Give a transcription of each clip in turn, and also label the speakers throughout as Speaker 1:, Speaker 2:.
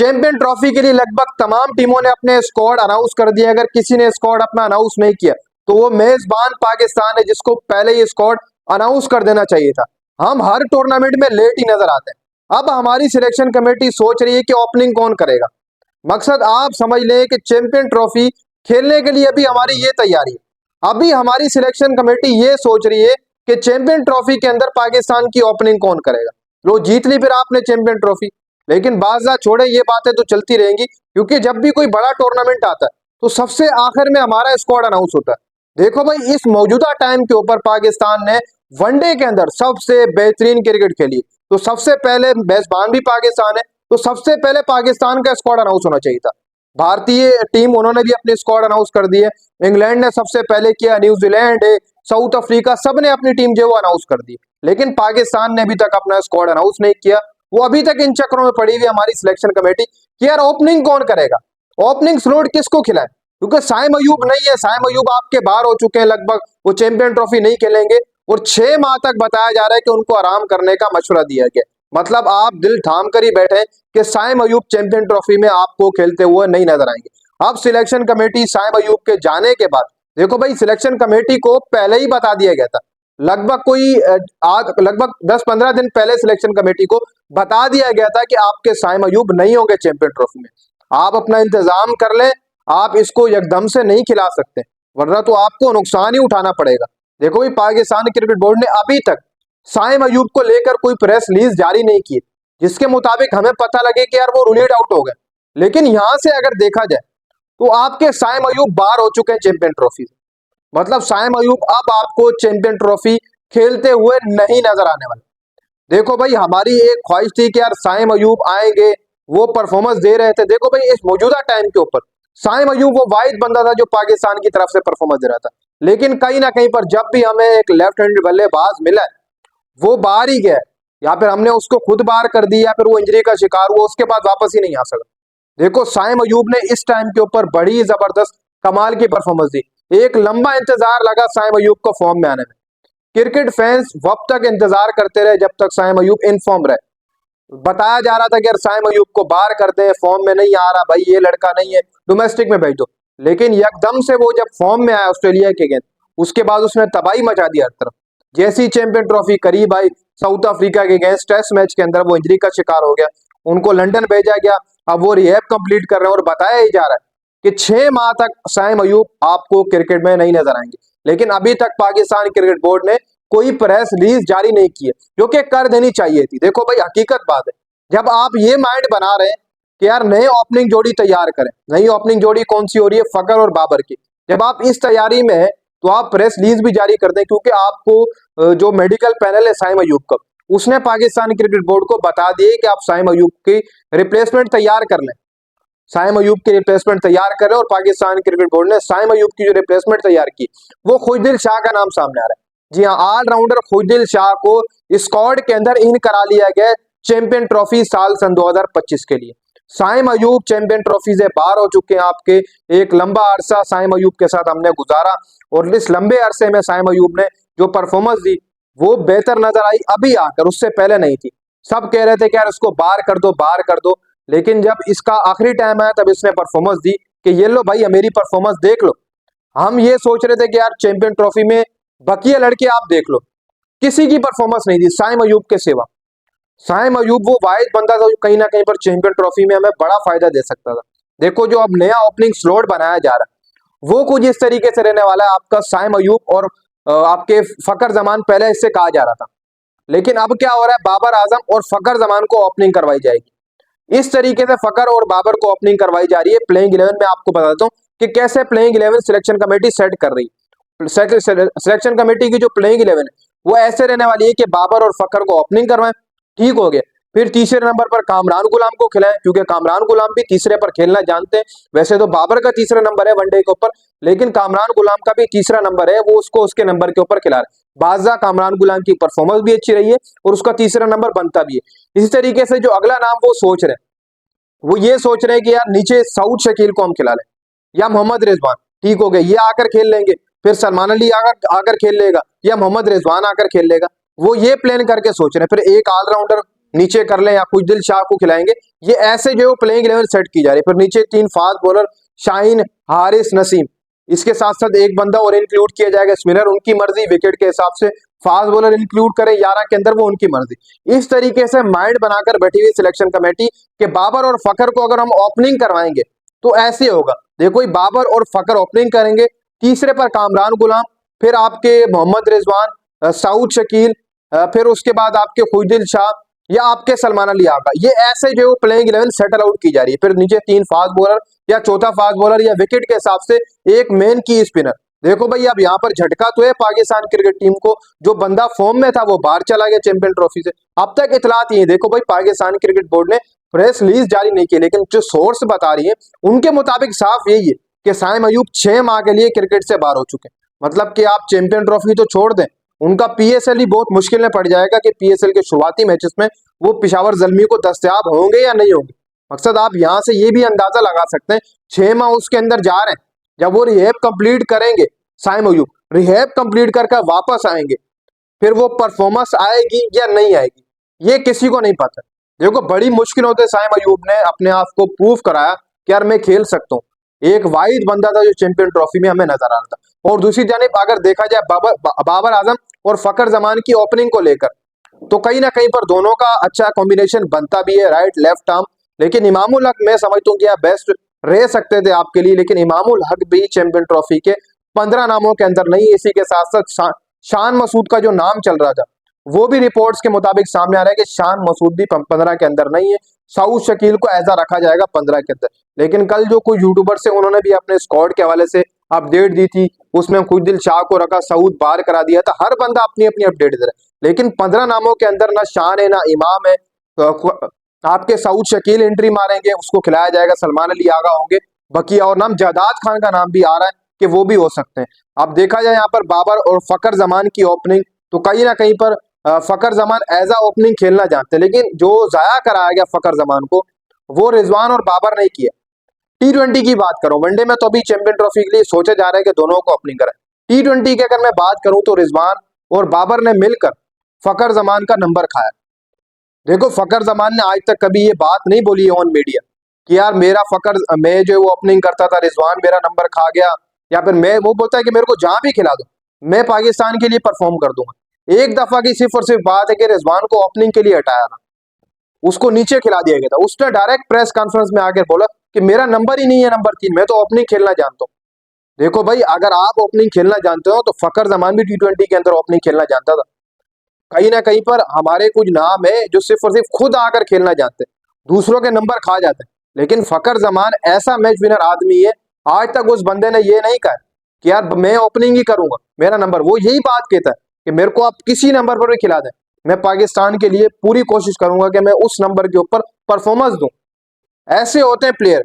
Speaker 1: Champion trophy के लिए लगभग तमाम टीमों ने अपने स्क्वाड अनाउंस कर दिए। अगर किसी ने स्क्वाड अपना अनाउंस नहीं किया तो वो मेजबान पाकिस्तान है, जिसको पहले ये स्क्वाड अनाउंस कर देना चाहिए था। हम हर टूर्नामेंट में लेट ही नजर आते हैं। अब हमारी सिलेक्शन कमेटी सोच रही है कि ओपनिंग कौन करेगा। मकसद आप समझ लें कि चैंपियन ट्रॉफी खेलने के लिए अभी हमारी ये तैयारी है। अभी हमारी सिलेक्शन कमेटी ये सोच रही है कि चैंपियन ट्रॉफी के अंदर पाकिस्तान की ओपनिंग कौन करेगा। लो जीत ली फिर आपने चैंपियन ट्रॉफी, लेकिन बाजा छोड़े, ये बातें तो चलती रहेंगी, क्योंकि जब भी कोई बड़ा टूर्नामेंट आता है तो सबसे आखिर में हमारा स्क्वाड अनाउंस होता है। देखो भाई, इस मौजूदा टाइम के ऊपर पाकिस्तान ने वनडे के अंदर सबसे बेहतरीन क्रिकेट खेली, तो सबसे पहले मेजबान भी पाकिस्तान है, तो सबसे पहले पाकिस्तान का स्क्वाड अनाउंस होना चाहिए था। भारतीय टीम उन्होंने भी अपनी स्क्वाड अनाउंस कर दी है। इंग्लैंड ने सबसे पहले किया, न्यूजीलैंड है, साउथ अफ्रीका, सबने अपनी टीम जो वो अनाउंस कर दी, लेकिन पाकिस्तान ने अभी तक अपना स्क्वाड अनाउंस नहीं किया। वो अभी तक इन चक्रों में पड़ी हुई हमारी सिलेक्शन कमेटी कि यार ओपनिंग कौन करेगा, ओपनिंग स्लॉट किसको खिलाएं, क्योंकि साइम अयूब नहीं है। साइम अयूब आपके बाहर हो चुके हैं लगभग, वो चैंपियन ट्रॉफी नहीं खेलेंगे, और 6 माह तक बताया जा रहा है कि उनको आराम करने का मशवरा दिया गया। मतलब आप दिल थाम कर ही बैठे कि साइम अयूब चैंपियन ट्रॉफी में आपको खेलते हुए नहीं नजर आएंगे। अब सिलेक्शन कमेटी साइम अयूब के जाने के बाद, देखो भाई, सिलेक्शन कमेटी को पहले ही बता दिया गया था, लगभग कोई आज लगभग 10-15 दिन पहले सिलेक्शन कमेटी को बता दिया गया था कि आपके साइम अयूब नहीं होंगे चैंपियन ट्रॉफी में, आप अपना इंतजाम कर लें, आप इसको एकदम से नहीं खिला सकते, वरना तो आपको नुकसान ही उठाना पड़ेगा। देखो भाई, पाकिस्तान क्रिकेट बोर्ड ने अभी तक साइम अयूब को लेकर कोई प्रेस रिलीज जारी नहीं की, जिसके मुताबिक हमें पता लगे कि यार वो रूलेड आउट हो गए। लेकिन यहां से अगर देखा जाए तो आपके साइम अयूब बाहर हो चुके हैं चैंपियन ट्रॉफी से। मतलब साइम अयूब अब आपको चैंपियन ट्रॉफी खेलते हुए नहीं नजर आने वाले। देखो भाई, हमारी एक ख्वाहिश थी कि यार साइम अयूब आएंगे, वो परफॉर्मेंस दे रहे थे। देखो भाई, इस मौजूदा टाइम के ऊपर साइम अयूब वो वाहिद बंदा था जो पाकिस्तान की तरफ से परफॉर्मेंस दे रहा था, लेकिन कहीं ना कहीं पर जब भी हमें एक लेफ्ट हैंडेड बल्लेबाज मिला है, वो बाहर ही गया, या फिर हमने उसको खुद बाहर कर दिया, या फिर वो इंजरी का शिकार हुआ, उसके बाद वापस ही नहीं आ सका। देखो, साइम अयूब ने इस टाइम के ऊपर बड़ी जबरदस्त कमाल की परफॉर्मेंस दी। एक लंबा इंतजार लगा साइम अयूब को फॉर्म में आने में। क्रिकेट फैंस वक्त तक इंतजार करते रहे जब तक साइम अयूब इन फॉर्म रहे। बताया जा रहा था कि यार साइम अयूब को बाहर कर दे, फॉर्म में नहीं आ रहा भाई, ये लड़का नहीं है, डोमेस्टिक में भेज दो। लेकिन एकदम से वो जब फॉर्म में आया ऑस्ट्रेलिया के अगेंस्ट, उसके बाद उसने तबाही मचा दी हर तरफ। जैसी चैंपियन ट्रॉफी करीब आई, साउथ अफ्रीका के अगेंस्ट टेस्ट मैच के अंदर वो इंजरी का शिकार हो गया, उनको लंदन भेजा गया। अब वो रिहैब कंप्लीट कर रहे हैं, और बताया ही जा रहा है कि 6 माह तक साइम अयूब आपको क्रिकेट में नहीं नजर आएंगे। लेकिन अभी तक पाकिस्तान क्रिकेट बोर्ड ने कोई प्रेस रिलीज जारी नहीं की है, जो कि कर देनी चाहिए थी। देखो भाई, हकीकत बात है, जब आप ये माइंड बना रहे हैं कि यार नए ओपनिंग जोड़ी तैयार करें, नई ओपनिंग जोड़ी कौन सी हो रही है, फकर और बाबर की, जब आप इस तैयारी में है तो आप प्रेस रिलीज भी जारी कर दें, क्योंकि आपको जो मेडिकल पैनल है साइम अयूब का, उसने पाकिस्तान क्रिकेट बोर्ड को बता दिए कि आप साइम अयूब की रिप्लेसमेंट तैयार कर लें, साइम अयूब की रिप्लेसमेंट तैयार करें। और पाकिस्तान क्रिकेट बोर्ड ने साइम अयूब की जो रिप्लेसमेंट तैयार की, वो खुशदिल शाह का नाम सामने आ रहा है। जी हाँ, ऑलराउंडर खुशदिल शाह को स्क्वाड के अंदर इन करा लिया गया चैंपियन ट्रॉफी साल सन 2025 के लिए। साइम अयूब चैंपियन ट्रॉफी से बाहर हो चुके हैं आपके। एक लंबा अरसा साइम अयूब के साथ हमने गुजारा, और इस लंबे अरसे में साइम अयूब ने जो परफॉर्मेंस दी वो बेहतर नजर आई अभी आकर, उससे पहले नहीं थी। सब कह रहे थे कि यार इसको बाहर कर दो, बाहर कर दो, लेकिन जब इसका आखिरी टाइम आया तब इसने परफॉर्मेंस दी कि ये लो भाई, मेरी परफॉर्मेंस देख लो। हम ये सोच रहे थे कि यार चैंपियन ट्रॉफी में बकिया लड़के आप देख लो, किसी की परफॉर्मेंस नहीं दी साइम अयूब के सिवा। साइम अयूब वो वाहिद बंदा था जो कहीं ना कहीं पर चैंपियन ट्रॉफी में हमें बड़ा फायदा दे सकता था। देखो, जो अब नया ओपनिंग स्लॉट बनाया जा रहा है वो कुछ इस तरीके से रहने वाला है, आपका साइम अयूब और आपके फकर जमान, पहले इससे कहा जा रहा था, लेकिन अब क्या हो रहा है, बाबर आजम और फकर जमान को ओपनिंग करवाई जाएगी। इस तरीके से फकर और बाबर को ओपनिंग करवाई जा रही है। प्लेइंग 11 में आपको बताता हूँ कि कैसे प्लेइंग 11 सिलेक्शन कमेटी सेट कर रही है। सिलेक्शन कमेटी की जो प्लेइंग 11 है वो ऐसे रहने वाली है कि बाबर और फकर को ओपनिंग करवाएं, ठीक हो गया। फिर तीसरे नंबर पर कामरान गुलाम को खिलाएं, क्योंकि कामरान गुलाम भी तीसरे पर खेलना जानते हैं। वैसे तो बाबर का तीसरा नंबर है वनडे के ऊपर, लेकिन कामरान गुलाम का भी तीसरा नंबर है, वो उसको उसके नंबर के ऊपर खिला रहे। बाजा कामरान गुलाम की परफॉर्मेंस भी अच्छी रही है और उसका तीसरा नंबर बनता भी है। इसी तरीके से जो अगला नाम वो सोच रहे हैं, वो ये सोच रहे हैं कि यार नीचे सऊद शकील को हम खिला लें या मोहम्मद रिजवान, ठीक हो गया, ये आकर खेल लेंगे। फिर सलमान अली आकर खेल लेगा या मोहम्मद रिजवान आकर खेल लेगा। वो ये प्लान करके सोच रहे हैं। फिर एक ऑलराउंडर नीचे कर लें या खुशदिल शाह को खिलाएंगे। ये ऐसे जो प्लेइंग 11 सेट की जा रही है। फिर नीचे 3 फास्ट बॉलर शाहीन, हारिस, नसीम, इसके साथ साथ एक बंदा और इंक्लूड किया जाएगा स्पिनर, उनकी मर्जी विकेट के हिसाब से। फास्ट बॉलर इंक्लूड करें 11 के अंदर, वो उनकी मर्जी। इस तरीके से माइंड बनाकर बैठी हुई सिलेक्शन कमेटी के बाबर और फखर को अगर हम ओपनिंग करवाएंगे तो ऐसे होगा। देखो बाबर और फखर ओपनिंग करेंगे, तीसरे पर कामरान गुलाम, फिर आपके मोहम्मद रिजवान, सऊद शकील, फिर उसके बाद आपके खुशदिल शाह या आपके सलमान अली आका। ये ऐसे जो प्लेइंग 11 सेटल आउट की जा रही है। फिर नीचे 3 फास्ट बॉलर या चौथा फास्ट बॉलर या विकेट के हिसाब से एक मेन की स्पिनर। देखो भाई अब यहाँ पर झटका तो है पाकिस्तान क्रिकेट टीम को, जो बंदा फॉर्म में था वो बाहर चला गया चैंपियन ट्रॉफी से। अब तक इतलात ये देखो भाई पाकिस्तान क्रिकेट बोर्ड ने प्रेस रिलीज जारी नहीं की, लेकिन जो सोर्स बता रही है उनके मुताबिक साफ यही है कि साइम अयूब 6 माह के लिए क्रिकेट से बाहर हो चुके हैं। मतलब कि आप चैंपियन ट्रॉफी तो छोड़ दें, उनका पीएसएल ही बहुत मुश्किल में पड़ जाएगा कि पीएसएल के शुरुआती मैचेस में वो पिशावर जल्मी को दस्तयाब होंगे या नहीं होंगे। मकसद आप यहां से ये भी अंदाजा लगा सकते हैं 6 माह उसके अंदर जा रहे हैं, जब वो रिहैब कंप्लीट करेंगे साइम अयूब, रिहैब कंप्लीट करके वापस आएंगे, फिर वो परफॉर्मेंस आएगी या नहीं आएगी ये किसी को नहीं पता। देखो बड़ी मुश्किलों से साइम अयूब ने अपने आप को प्रूव कराया कि यार मैं खेल सकता हूँ। एक वाहिद बंदा था जो चैंपियन ट्रॉफी में हमें नजर आ रहा था। और दूसरी जानिब अगर देखा जाए बाबर आजम और फखर जमान की ओपनिंग को लेकर, तो कहीं ना कहीं पर दोनों का अच्छा कॉम्बिनेशन बनता भी है, राइट लेफ्ट आर्म। लेकिन इमामुल हक मैं समझता हूँ कि बेस्ट रह सकते थे आपके लिए, लेकिन इमामुल हक भी चैंपियन ट्रॉफी के 15 नामों के अंदर नहीं। इसी के साथ साथ शान मसूद का जो नाम चल रहा था वो भी रिपोर्ट्स के मुताबिक सामने आ रहा है कि शान मसूद भी 15 के अंदर नहीं है। सऊद शकील को ऐसा रखा जाएगा 15 के अंदर। लेकिन कल जो कुछ यूट्यूबर से उन्होंने भी अपने स्क्वाड के हवाले से अपडेट दी थी, उसमें खुशदिल शाह को रखा, सऊद बाहर करा दिया था। हर बंदा अपनी अपनी अपडेट दे रहा है, लेकिन 15 नामों के अंदर ना शान है ना इमाम है। आपके सऊद शकील एंट्री मारेंगे, उसको खिलाया जाएगा, सलमान अली आगा होंगे, बकिया और नाम जादाद खान का नाम भी आ रहा है कि वो भी हो सकते हैं। अब देखा जाए यहाँ पर बाबर और फखर जमान की ओपनिंग, तो कहीं ना कहीं पर फखर जमान एज आ ओपनिंग खेलना जानते हैं, लेकिन जो जाया कराया गया फखर जमान को वो रिजवान और बाबर ने किया। T20 की बात करूं, वनडे में तो अभी चैंपियन ट्रॉफी के लिए सोचा जा रहा है कि दोनों को ओपनिंग करें। T20 की अगर मैं बात करूं तो रिजवान और बाबर ने मिलकर फखर जमान का नंबर खाया। देखो फखर जमान ने आज तक कभी ये बात नहीं बोली है ऑन मीडिया कि यार मेरा फखर, मैं जो वो ओपनिंग करता था रिजवान मेरा नंबर खा गया, या फिर मैं, वो बोलता है कि मेरे को जहां भी खिला दो मैं पाकिस्तान के लिए परफॉर्म कर दूंगा। एक दफा की सिर्फ और सिर्फ बात है कि रिजवान को ओपनिंग के लिए हटाया था, उसको नीचे खिला दिया गया था। उसने डायरेक्ट प्रेस कॉन्फ्रेंस में आकर बोला कि मेरा नंबर ही नहीं है नंबर 3, मैं तो ओपनिंग खेलना जानता हूँ। देखो भाई अगर आप ओपनिंग खेलना जानते हो तो फखर जमान भी T20 के अंदर ओपनिंग खेलना जानता था। कहीं ना कहीं पर हमारे कुछ नाम है जो सिर्फ और सिर्फ खुद आकर खेलना जानते हैं, दूसरों के नंबर खा जाते हैं। लेकिन फखर जमान ऐसा मैच विनर आदमी है, आज तक उस बंदे ने ये नहीं कहा कि यार मैं ओपनिंग ही करूंगा मेरा नंबर, वो यही बात कहता है कि मेरे को आप किसी नंबर पर भी खिला दें, मैं पाकिस्तान के लिए पूरी कोशिश करूंगा कि मैं उस नंबर के ऊपर परफॉर्मेंस दूं। ऐसे होते हैं प्लेयर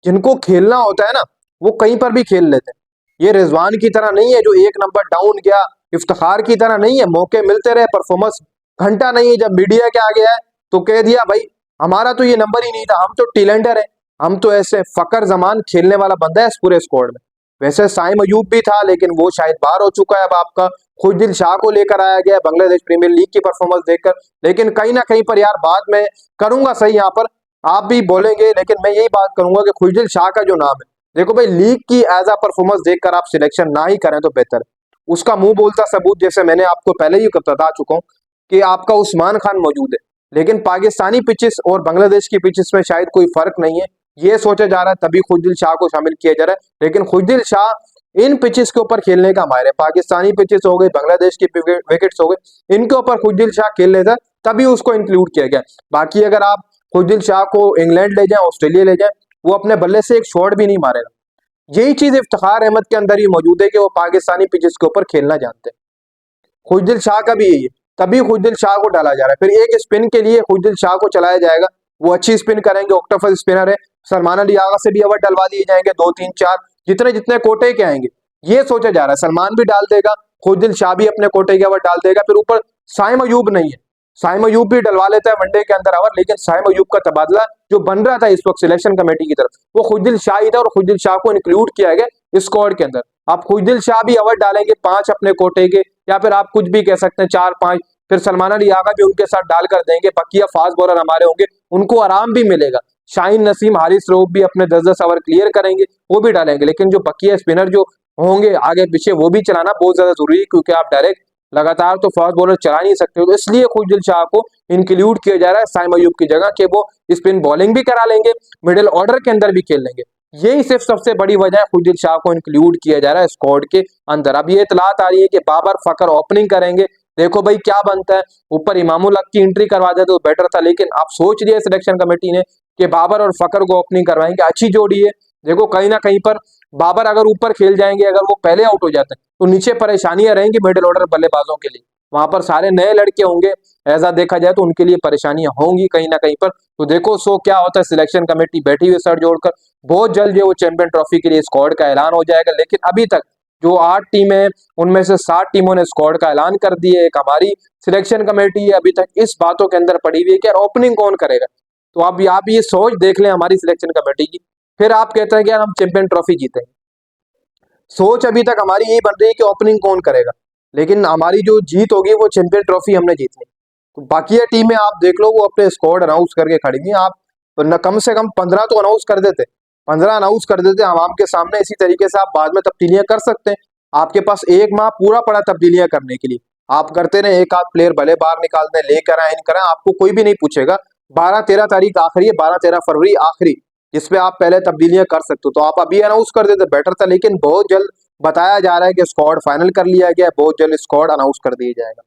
Speaker 1: जिनको खेलना होता है ना, वो कहीं पर भी खेल लेते हैं। ये रिजवान की तरह नहीं है जो एक नंबर डाउन गया, इफ्तिखार की तरह नहीं है, मौके मिलते रहे, परफॉर्मेंस घंटा नहीं है। जब मीडिया के आगे आए तो कह दिया भाई हमारा तो ये नंबर ही नहीं था, हम तो टैलेंटर है, हम तो ऐसे। फखर जमान खेलने वाला बंदा है इस पूरे स्क्वाड में। वैसे साइम अयूब भी था लेकिन वो शायद बाहर हो चुका है। अब आपका खुशदिल शाह को लेकर आया गया बांग्लादेश प्रीमियर लीग की परफॉर्मेंस देखकर। लेकिन कहीं ना कहीं पर यार बात मैं करूंगा सही, यहाँ पर आप भी बोलेंगे, लेकिन मैं यही बात करूंगा कि खुशदिल शाह का जो नाम है, देखो भाई लीग की एज आ परफॉर्मेंस देखकर आप सिलेक्शन ना ही करें तो बेहतर है। उसका मुंह बोलता सबूत, जैसे मैंने आपको पहले ही बता चुका हूँ कि आपका उस्मान खान मौजूद है, लेकिन पाकिस्तानी पिचेस और बांग्लादेश की पिचेस में शायद कोई फर्क नहीं है, ये सोचा जा रहा है, तभी खुशदिल शाह को शामिल किया जा रहा है। लेकिन खुशदिल शाह इन पिचेस के ऊपर खेलने का माहिर है, पाकिस्तानी पिचेस हो गए, बांग्लादेश की विकेट्स हो गए, इनके ऊपर खुशदिल शाह खेल लेता, तभी उसको इंक्लूड किया गया। बाकी अगर आप खुशदिल शाह को इंग्लैंड ले जाए, ऑस्ट्रेलिया ले जाए, वो अपने बल्ले से एक शॉट भी नहीं मारेगा। यही चीज इफ्तिखार अहमद के अंदर ही मौजूद है कि वो पाकिस्तानी पिचेस के ऊपर खेलना जानते हैं। खुशदिल शाह का भी यही है, तभी खुशदिल शाह को डाला जा रहा है। फिर एक स्पिन के लिए खुशदिल शाह को चलाया जाएगा, वो अच्छी स्पिन करेंगे, ऑक्टोपस स्पिनर है। सलमान अली आगा से भी ओवर डलवा दिए जाएंगे, 2 3 4 जितने जितने कोटे के आएंगे ये सोचा जा रहा है। सलमान भी डाल देगा, खुशदिल शाह भी अपने कोटे के ओवर डाल देगा। फिर ऊपर साइम अयूब नहीं है, साइम अयूब भी डलवा लेता है वनडे के अंदर ओवर, लेकिन साइम अयूब का तबादला जो बन रहा था इस वक्त सिलेक्शन कमेटी की तरफ, वो खुशदिल शाह ही था और खुशदिल शाह को इंक्लूड किया गया स्क्वाड के अंदर। आप खुशदिल शाह भी ओवर डालेंगे 5 अपने कोटे के, या फिर आप कुछ भी कह सकते हैं 4 5, फिर सलमान अली आगा भी उनके साथ डाल कर देंगे, बकिया फास्ट बॉलर हमारे होंगे, उनको आराम भी मिलेगा। शाहीन नसीम, हारिस रऊफ भी अपने 10-10 ओवर क्लियर करेंगे, वो भी डालेंगे। लेकिन जो बकिया स्पिनर जो होंगे आगे पीछे, वो भी चलाना बहुत ज्यादा जरूरी है, क्योंकि आप डायरेक्ट लगातार तो फास्ट बॉलर चला नहीं सकते हो। तो इसलिए खुशदिल शाह को इंक्लूड किया जा रहा है साइम अयूब की जगह, कि वो स्पिन बॉलिंग भी करा लेंगे, मिडिल ऑर्डर के अंदर भी खेल लेंगे। यही सिर्फ सबसे बड़ी वजह है खुशदिल शाह को इंक्लूड किया जा रहा है स्क्वाड के अंदर। अब ये इतलात आ रही है कि बाबर फकर ओपनिंग करेंगे, देखो भाई क्या बनता है। ऊपर इमामुल हक की एंट्री करवा देते तो बेटर था, लेकिन आप सोच लिया सिलेक्शन कमेटी ने कि बाबर और फकर को ओपनिंग करवाएंगे। अच्छी जोड़ी है, देखो कहीं ना कहीं पर बाबर अगर ऊपर खेल जाएंगे, अगर वो पहले आउट हो जाते हैं तो नीचे परेशानियां रहेंगी मिडिल ऑर्डर बल्लेबाजों के लिए। वहां पर सारे नए लड़के होंगे, ऐसा देखा जाए तो उनके लिए परेशानियां होंगी कहीं ना कहीं पर। तो देखो सो क्या होता है, सिलेक्शन कमेटी बैठी हुई सर जोड़कर, बहुत जल्द जो वो चैंपियन ट्रॉफी के लिए स्क्वाड का ऐलान हो जाएगा। लेकिन अभी तक जो 8 टीमें हैं उनमें से 7 टीमों ने स्क्वाड का ऐलान कर दिया है। एक हमारी सिलेक्शन कमेटी है अभी तक इस बातों के अंदर पड़ी हुई है कि यार ओपनिंग कौन करेगा। तो अब आप ये सोच देख लें हमारी सिलेक्शन कमेटी की, फिर आप कहते हैं कि यार हम चैंपियन ट्रॉफी जीतेंगे। सोच अभी तक हमारी यही बन रही है कि ओपनिंग कौन करेगा, लेकिन हमारी जो जीत होगी वो चैंपियन ट्रॉफी हमने जीतनी। तो बाकी ये टीमें आप देख लो, वो अपने स्क्वाड अनाउंस करके खड़ी हैं। आप न कम से कम 15 तो अनाउंस कर देते, 15 अनाउंस कर देते आवाम के सामने। इसी तरीके से आप बाद में तब्दीलियां कर सकते हैं। आपके पास 1 माह पूरा पड़ा तब्दीलियां करने के लिए। आप करते रहे, एक आध प्लेयर भले बाहर निकाल दें, लेकर आए इन करें, आपको कोई भी नहीं पूछेगा। 12-13 तारीख आखिरी है, 12-13 फरवरी आखिरी, जिसपे आप पहले तब्दीलियां कर सकते हो। तो आप अभी अनाउंस कर देते बेटर था, लेकिन बहुत जल्द बताया जा रहा है कि स्क्वाड फाइनल कर लिया गया है, बहुत जल्द स्क्वाड अनाउंस कर दिया जाएगा।